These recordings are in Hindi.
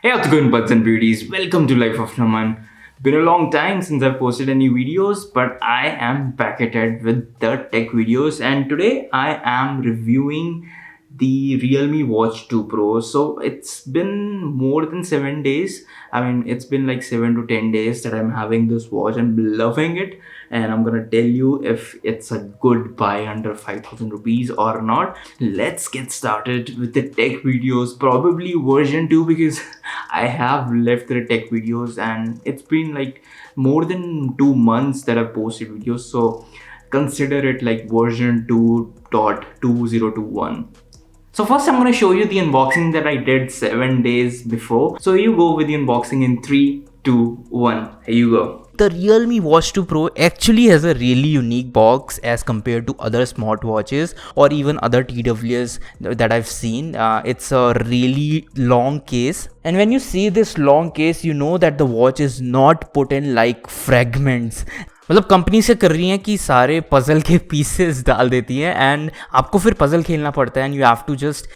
Hey, how's it going, buds and beauties? Welcome to Life of Naman. Been a long time since I've posted any videos, but I am back at it with the tech videos, and today I am reviewing the Realme Watch 2 Pro. So it's been more than 7 days. I mean, it's been like 7 to 10 days that I'm having this watch. I'm loving it, and I'm gonna tell you if it's a good buy under 5,000 rupees or not. Let's get started with the tech videos, probably version 2 because I have left the tech videos and it's been like more than 2 months that I've posted videos. So consider it like version 2.2021. So first I'm going to show you the unboxing that I did 7 days before. So you go with the unboxing in 3, 2, 1. Here you go. The Realme Watch 2 Pro actually has a really unique box as compared to other smartwatches or even other TWS that I've seen. It's a really long case, and when you see this long case, you know that the watch is not put in like fragments. मतलब कंपनी से कर रही हैं कि सारे पजल के पीसेस डाल देती है एंड आपको फिर पजल खेलना पड़ता है and you have to just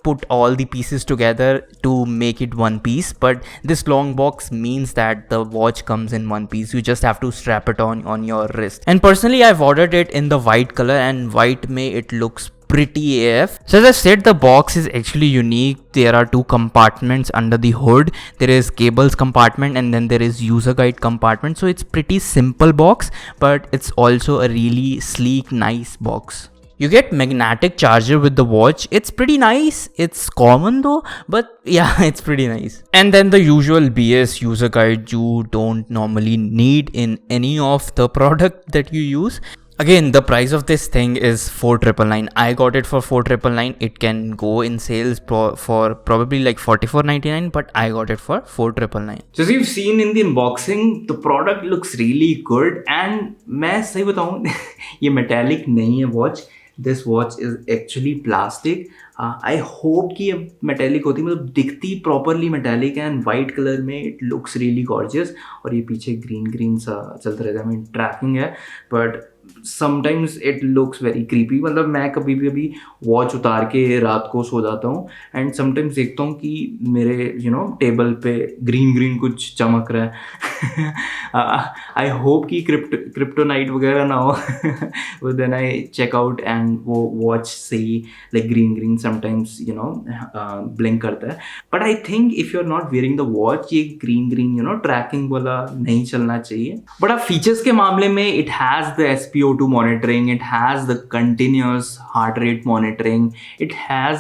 put all the pieces together to make it one piece. But this long box means that the watch comes in one piece. You just have to strap it on your wrist, and personally I've ordered it in the white color, and white may it looks pretty AF. So as I said, the box is actually unique. There are two compartments under the hood. There is cables compartment and then there is user guide compartment. So it's pretty simple box, but it's also a really sleek, nice box. You get magnetic charger with the watch. It's pretty nice. It's common though, but yeah, it's pretty nice. And then the usual BS user guide you don't normally need in any of the product that you use. Again, the price of this thing is 4,999. I got it for 4,999. It can go in sales for probably like 44.99, but I got it for 4,999. So as you've seen in the unboxing, the product looks really good. And मैं सही बताऊँ ये metallic नहीं है watch. This watch is actually plastic. I hope कि ये metallic होती, मतलब दिखती properly metallic and white color में it looks really gorgeous. और ये पीछे green सा चलता रहता है. I mean tracking है, but sometimes it looks very creepy. मतलब मैं कभी भी वॉच उतार के रात को सो जाता हूँ एंड समटाइम्स देखता हूँ कि मेरे टेबल पे ग्रीन कुछ चमक रहा है. आई होप कि क्रिप्टोनाइट वगैरह ना हो. But then I check out and वो वॉच से ही लाइक ग्रीन समटाइम्स ब्लिंक करता है. But I think if you are not wearing the watch, ये ग्रीन ट्रैकिंग वाला नहीं चलना चाहिए. बट अब फीचर्स के मामले में it has the SpO2 monitoring, it has the continuous heart rate monitoring, it has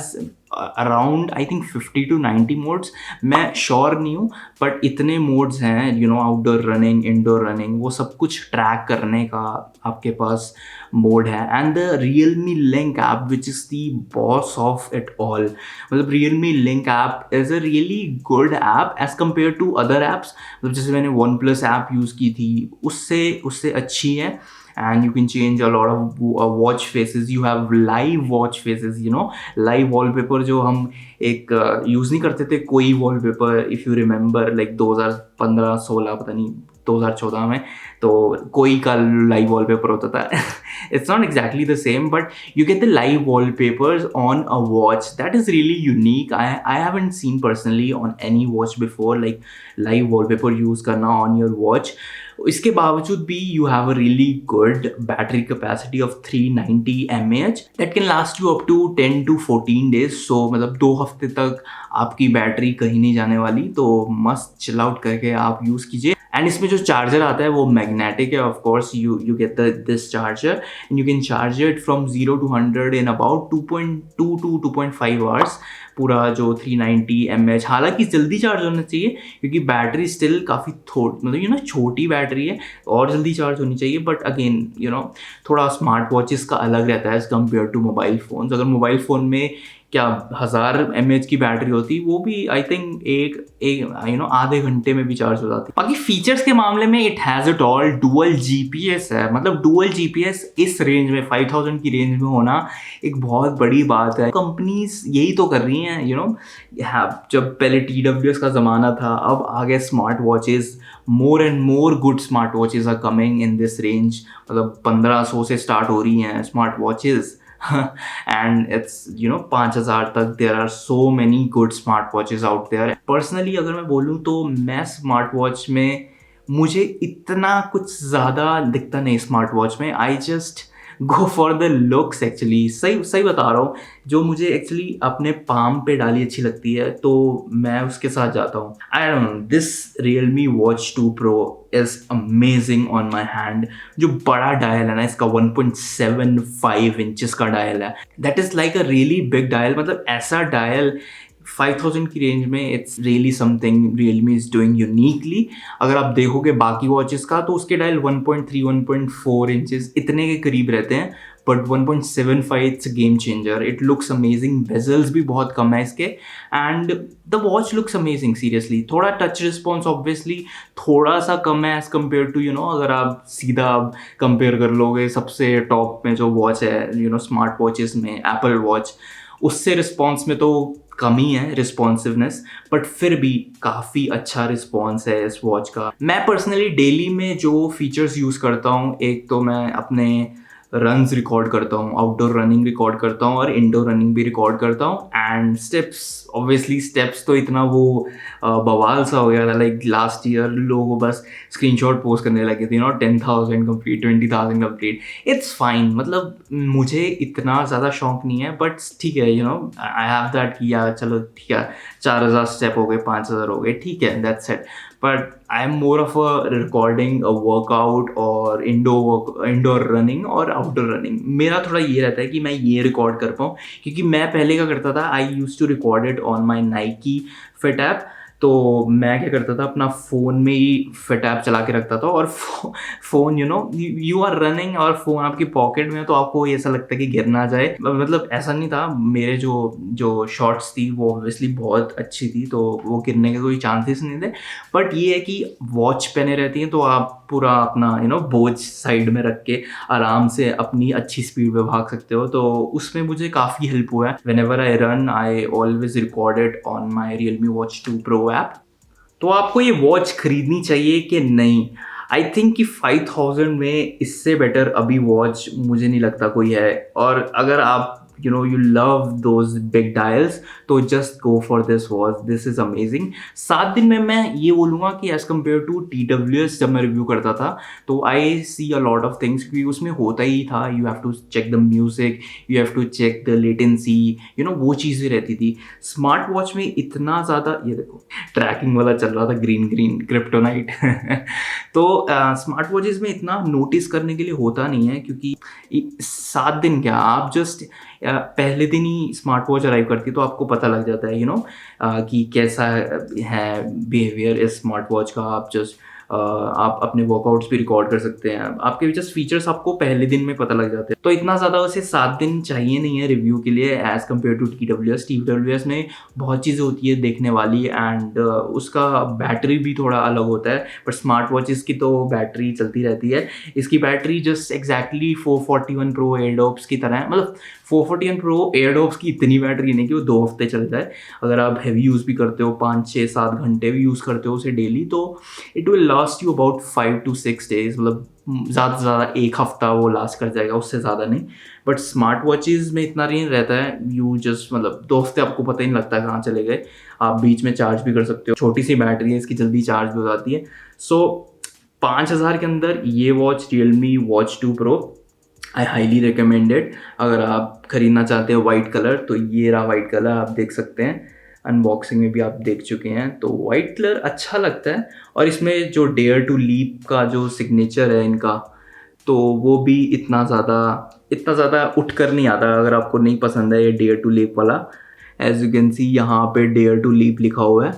around I think 50 to 90 modes. मैं श्योर नहीं हूँ, बट इतने मोड्स हैं आउटडोर रनिंग, इंडोर रनिंग, वो सब कुछ ट्रैक करने का आपके पास मोड है. And the Realme Link app which is the boss of it all. मतलब Realme Link app is a really good app as compare to other apps. मतलब जैसे मैंने OnePlus ऐप यूज़ की थी, उससे अच्छी है. And you can change a lot of watch faces. You have live watch faces, live wallpaper जो हम एक यूज़ नहीं करते थे कोई wallpaper, if you remember like 2015-16 पता नहीं 2014 में तो कोई का लाइव वॉलपेपर होता था. It's not exactly the same, but you get the live wallpapers on a watch. That is really unique. I haven't seen personally on any watch before, like live wallpaper use करना on your watch. इसके बावजूद भी you have a really good battery capacity of 390 mAh that can last you up to 10 to 14 days. So मतलब 2 हफ्ते तक आपकी बैटरी कहीं नहीं जाने वाली, तो मस्त चिल आउट करके आप यूज़ कीजिए. एंड इसमें जो चार्जर आता है वो मैग्नेटिक है. Of course you get this charger and you can charge it from 0 to 100 in about 2.2 to 2.5 hours. पूरा जो 390 mAh, हालांकि जल्दी चार्ज होना चाहिए क्योंकि बैटरी स्टिल काफ़ी मतलब छोटी बैटरी है और जल्दी चार्ज होनी चाहिए. बट अगेन थोड़ा स्मार्ट वॉचेस का अलग रहता है as compare to mobile phones. अगर मोबाइल फ़ोन में क्या 1000 mAh की बैटरी होती, वो भी आई थिंक एक आधे घंटे में भी चार्ज हो जाती. बाकी फीचर्स के मामले में it has it all. Dual GPS है. मतलब डुअल GPS इस रेंज में 5000 की रेंज में होना एक बहुत बड़ी बात है. कंपनीज यही तो कर रही हैं. जब पहले TWS का ज़माना था, अब आगे smart watches, more and more good smart watches are coming in this range. मतलब 1500 से स्टार्ट हो रही हैं स्मार्ट वॉचेस. एंड इट्स 5,000 तक there are so many good smart watches out there. Personally अगर मैं बोलूँ तो मैं स्मार्ट वॉच में मुझे इतना कुछ ज़्यादा दिखता नहीं स्मार्ट वॉच में। I just go for the looks actually, सही सही बता रहा हूँ। जो मुझे एक्चुअली अपने पाम पे डाली अच्छी लगती है तो मैं उसके साथ जाता हूँ। I don't know, this Realme Watch 2 Pro is amazing on my hand. जो बड़ा डायल है ना इसका, 1.75 इंचेस का डायल है। That is like a really big dial. मतलब ऐसा डायल 5,000 की रेंज में, it's really something Realme is doing uniquely. अगर आप देखोगे बाकी वॉचेस का तो उसके डायल 1.3 1.4 इंचेस इतने के करीब रहते हैं, but 1.75 it's game changer. It looks amazing. Bezels भी बहुत कम है इसके, and the watch looks amazing seriously. थोड़ा टच रिस्पॉन्स ऑब्वियसली थोड़ा सा कम है एज कम्पेयर टू अगर आप सीधा कंपेयर कर लोगे सबसे टॉप में जो वॉच है स्मार्ट वॉचेस में, एप्पल वॉच, उससे रिस्पॉन्स में तो कम ही है रिस्पॉन्सिवनेस, बट फिर भी काफ़ी अच्छा रिस्पॉन्स है इस वॉच का। मैं पर्सनली डेली में जो फीचर्स यूज़ करता हूँ, एक तो मैं अपने रन्स रिकॉर्ड करता हूँ, आउटडोर रनिंग रिकॉर्ड करता हूँ और इंडोर रनिंग भी रिकॉर्ड करता हूँ, एंड स्टेप्स, ऑब्वियसली स्टेप्स तो इतना वो बवाल सा हो गया था। लाइक लास्ट ईयर लोग बस स्क्रीनशॉट पोस्ट करने लगे थे 10,000 कंप्लीट, 20,000 कंप्लीट। इट्स फाइन, मतलब मुझे इतना ज़्यादा शौक नहीं है, बट ठीक है आई हैव दैट कि यार चलो ठीक है 4,000 स्टेप हो गए, 5,000 हो गए, ठीक है, that's it. But I am more of a recording a workout और इंडोर रनिंग और आउटडोर रनिंग। मेरा थोड़ा ये रहता है कि मैं ये रिकॉर्ड कर पाऊँ, क्योंकि मैं पहले क्या करता था, I use to record it on my Nike fit app. तो मैं क्या करता था, अपना फ़ोन में ही फिट ऐप चला के रखता था, और फ़ोन यू आर रनिंग और फ़ोन आपकी पॉकेट में है, तो आपको ऐसा लगता है कि गिर ना जाए। मतलब ऐसा नहीं था। मेरे जो जो शॉट्स थी वो ऑब्वियसली बहुत अच्छी थी, तो वो गिरने के कोई चांसेस नहीं थे। बट ये है कि वॉच पहने रहती हैं तो आप पूरा अपना बोझ साइड में रख के आराम से अपनी अच्छी स्पीड पे भाग सकते हो। तो उसमें मुझे काफ़ी हेल्प हुआ है। When ever I run I always record it on my Realme Watch 2 Pro app. तो आपको ये वॉच खरीदनी चाहिए कि नहीं? आई थिंक कि 5,000 में इससे बेटर अभी वॉच मुझे नहीं लगता कोई है। और अगर आप you love those big dials, तो just go for this watch, this is amazing। 7 दिन में मैं ये बोलूँगा कि as compared to TWS जब मैं रिव्यू करता था तो I see a lot of things, क्योंकि उसमें होता ही था you have to check the music, you have to check the latency, वो चीज़ें रहती थी। स्मार्ट वॉच में इतना ज़्यादा, ये देखो ट्रैकिंग वाला चल रहा था, ग्रीन ग्रीन क्रिप्टोनाइट। तो स्मार्ट वॉचेस में इतना नोटिस करने के लिए होता नहीं है, क्योंकि 7 दिन क्या, आप जस्ट पहले दिन ही स्मार्ट वॉच अराइव करती है तो आपको पता लग जाता है कि कैसा है बिहेवियर इस स्मार्ट वॉच का। आप जस्ट आप अपने वर्कआउट्स भी रिकॉर्ड कर सकते हैं। आपके जस्ट फीचर्स आपको पहले दिन में पता लग जाते हैं। तो इतना ज़्यादा उसे 7 दिन चाहिए नहीं है रिव्यू के लिए एज़ कम्पेयर टू TWS में बहुत चीज़ें होती है देखने वाली, एंड उसका बैटरी भी थोड़ा अलग होता है। बट स्मार्ट वॉचेस की तो बैटरी चलती रहती है। इसकी battery just exactly 441 Pro Airdopes की तरह है। मतलब 441 Pro एयरडॉप्स की इतनी बैटरी नहीं कि वो 2 हफ्ते चल जाए। अगर आप हैवी यूज़ भी करते हो, 5 6 7 घंटे भी यूज़ करते हो उसे डेली, तो it will last you about 5 to 6 days। मतलब ज़्यादा से ज़्यादा 1 हफ्ता वो लास्ट कर जाएगा, उससे ज़्यादा नहीं। बट स्मार्ट वॉचेज़ में इतना नहीं रहता है। यू जस्ट मतलब 2 हफ्ते आपको पता ही नहीं लगता कहाँ चले गए। आप बीच में चार्ज भी कर सकते हो, छोटी सी बैटरी है इसकी, जल्दी चार्ज भी हो जाती है। सो 5,000 के अंदर ये watch Realme Watch 2 Pro I highly recommended. अगर आप ख़रीदना चाहते हो वाइट कलर, तो ये रहा वाइट कलर, आप देख सकते हैं। अनबॉक्सिंग में भी आप देख चुके हैं, तो वाइट कलर अच्छा लगता है। और इसमें जो डेयर टू लीप का जो सिग्नेचर है इनका, तो वो भी इतना ज़्यादा उठ कर नहीं आता। अगर आपको नहीं पसंद है ये डेयर टू लीप वाला, एज यू कैन सी यहाँ पे डेयर टू लीप लिखा हुआ है।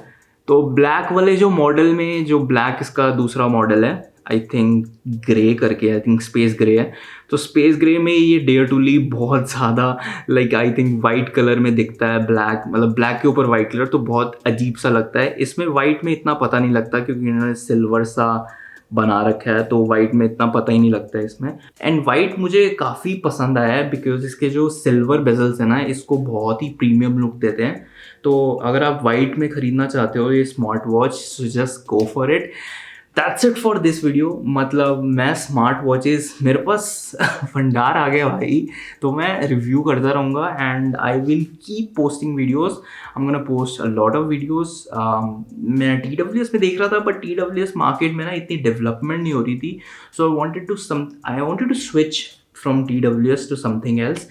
तो ब्लैक वाले जो मॉडल में, जो ब्लैक इसका दूसरा मॉडल है, आई थिंक ग्रे करके, आई थिंक स्पेस ग्रे है। तो स्पेस ग्रे में ये डेयर टू लीव बहुत ज़्यादा like I think white colour में दिखता है। ब्लैक मतलब ब्लैक के ऊपर वाइट कलर, तो बहुत अजीब सा लगता है। इसमें वाइट में इतना पता नहीं लगता, क्योंकि इन्होंने सिल्वर सा बना रखा है, तो वाइट में इतना पता ही नहीं लगता है इसमें। एंड वाइट मुझे काफ़ी पसंद आया है, बिकॉज इसके जो सिल्वर बेजल्स हैं ना, इसको बहुत ही प्रीमियम लुक देते हैं। तो अगर आप वाइट में ख़रीदना चाहते हो ये smart watch, so just go for it. That's it for this video. मतलब मैं स्मार्ट वॉचेस, मेरे पास भंडार आ गया भाई, तो मैं रिव्यू करता रहूँगा and I will keep posting videos. I am gonna post a lot of videos. मैं TWS में देख रहा था, बट TWS मार्केट में ना इतनी डेवलपमेंट नहीं हो रही थी, so I wanted to switch from TWS to something else,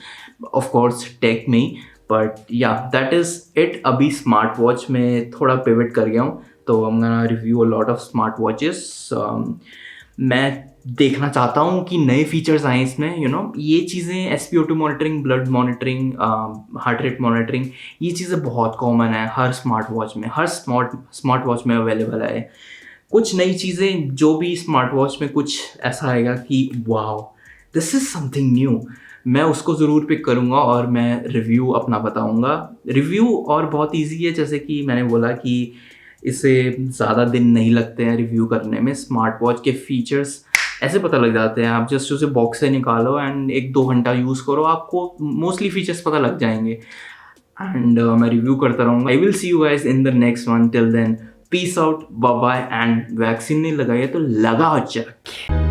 of course tech में। But yeah that is it. अभी स्मार्ट वॉच में थोड़ा पिवट कर गया हूँ, तो I am gonna review a lot of smart watches. मैं देखना चाहता हूँ कि नए फीचर्स आए इसमें, ये चीज़ें SpO2 monitoring, blood monitoring, heart rate monitoring, ये चीज़ें बहुत कॉमन है हर स्मार्ट वॉच में, हर स्मार्ट वॉच में अवेलेबल है। कुछ नई चीज़ें जो भी स्मार्ट वॉच में कुछ ऐसा आएगा कि wow this is something new, मैं उसको ज़रूर पिक करूँगा और मैं रिव्यू अपना बताऊँगा। रिव्यू और बहुत ईजी है, जैसे कि मैंने बोला कि इसे ज़्यादा दिन नहीं लगते हैं रिव्यू करने में। स्मार्ट वॉच के फीचर्स ऐसे पता लग जाते हैं, आप जस्ट उसे बॉक्स से निकालो एंड 1-2 घंटा यूज़ करो, आपको मोस्टली फीचर्स पता लग जाएंगे। एंड मैं रिव्यू करता रहूँगा। I will see you guys in the next one. Till then peace out, bye bye, and vaccine नहीं लगाई है तो लगाओ जाके।